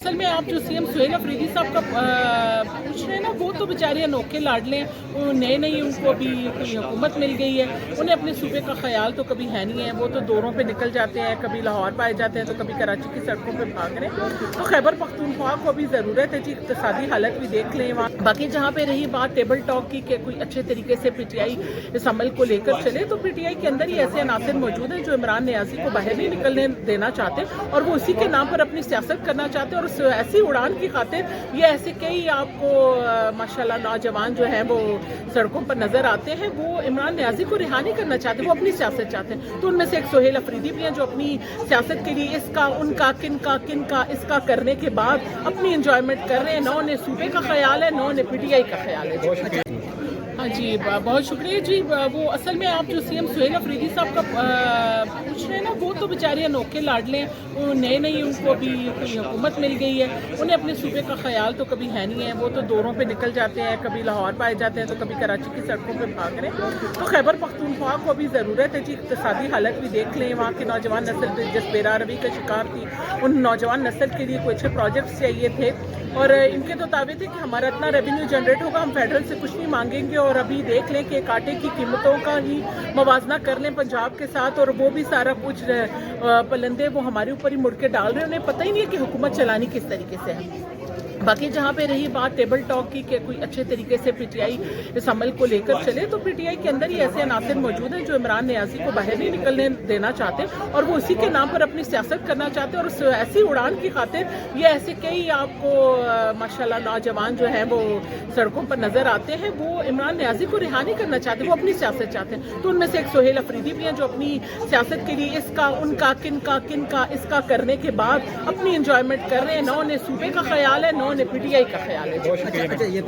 اصل میں آپ جو سی ایم سہیل افریدی صاحب کا پوچھ رہے ہیں نا، وہ تو بیچارے انوکھے لاڈلے ہیں، وہ نئی ان کو ابھی کوئی حکومت مل گئی ہے، انہیں اپنے صوبے کا خیال تو کبھی ہے نہیں ہے، وہ تو دوروں پہ نکل جاتے ہیں، کبھی لاہور پائے جاتے ہیں تو کبھی کراچی کی سڑکوں پہ بھاگ رہے ہیں۔ تو خیبر پختونخوا کو ابھی ضرورت ہے جی اقتصادی حالت بھی دیکھ لیں وہاں۔ باقی جہاں پہ رہی بات ٹیبل ٹاک کی کہ کوئی اچھے طریقے سے پی ٹی آئی اس عمل کو لے کر چلے، تو پی ٹی آئی کے اندر ہی ایسے عناصر موجود ہیں جو عمران نیازی کو باہر نہیں نکلنے دینا چاہتے اور وہ اسی کے نام پر اپنی سیاست کرنا چاہتے ہیں، اور ایسی اڑان کی خاطر یہ ایسے کئی آپ کو ماشاءاللہ نوجوان جو ہیں وہ سڑکوں پر نظر آتے ہیں، وہ عمران نیازی کو رہا نہیں کرنا چاہتے، وہ اپنی سیاست چاہتے ہیں۔ تو ان میں سے ایک سہیل افریدی بھی ہیں جو اپنی سیاست کے لیے اس کا ان کا کن کا اس کا کرنے کے بعد اپنی انجوائمنٹ کر رہے ہیں، نہ انہیں صوبے کا خیال ہے نہ انہیں پی ٹی آئی کا خیال ہے۔ ہاں جی، بہت شکریہ جی۔ وہ اصل میں آپ جو سی ایم سہیل افریدی صاحب کا پوچھ رہے ہیں نا، وہ تو بیچارے انوکھے لاڈلے ہیں، وہ نئی ان کو ابھی کوئی حکومت مل گئی ہے، انہیں اپنے صوبے کا خیال تو کبھی ہے نہیں ہے، وہ تو دوروں پہ نکل جاتے ہیں، کبھی لاہور پائے جاتے ہیں تو کبھی کراچی کی سڑکوں پہ بھاگ رہے ہیں۔ تو خیبر پختونخوا کو ابھی ضرورت ہے جی اقتصادی حالت بھی دیکھ لیں وہاں کی نوجوان نسل جس بے روی کا شکار تھی، ان نوجوان نسل کے لیے کوئی اچھے پروجیکٹس چاہیے تھے، اور ان کے تو دعوے تھے کہ ہمارا اتنا ریونیو جنریٹ ہوگا، ہم فیڈرل سے کچھ نہیں مانگیں گے، اور ابھی دیکھ لیں کہ ایک آٹے کی قیمتوں کا ہی موازنہ کر لیں پنجاب کے ساتھ، اور وہ بھی سارا کچھ پلندے وہ ہمارے اوپر ہی مڑ کے ڈال رہے ہیں، انہیں پتہ ہی نہیں ہے کہ حکومت چلانی کس طریقے سے ہے۔ باقی جہاں پہ رہی بات ٹیبل ٹاک کی کہ کوئی اچھے طریقے سے پی ٹی آئی اس عمل کو لے کر چلے، تو پی ٹی آئی کے اندر ہی ایسے عناصر موجود ہیں جو عمران نیازی کو باہر نہیں نکلنے دینا چاہتے اور وہ اسی کے نام پر اپنی سیاست کرنا چاہتے ہیں، اور ایسی اڑان کی خاطر یہ ایسے کئی آپ کو ماشاءاللہ نوجوان جو ہیں وہ سڑکوں پر نظر آتے ہیں، وہ عمران نیازی کو رہا نہیں کرنا چاہتے، وہ اپنی سیاست چاہتے ہیں۔ تو ان میں سے ایک سہیل افریدی بھی ہیں جو اپنی سیاست کے لیے اس کا ان کا کن کا اس کا کرنے کے بعد اپنی انجوائمنٹ کر رہے ہیں، نہ انہیں صوبے کا خیال ہے نہ انہیں پی ٹی آئی کا خیال ہے۔ اچھا یہ بتائیے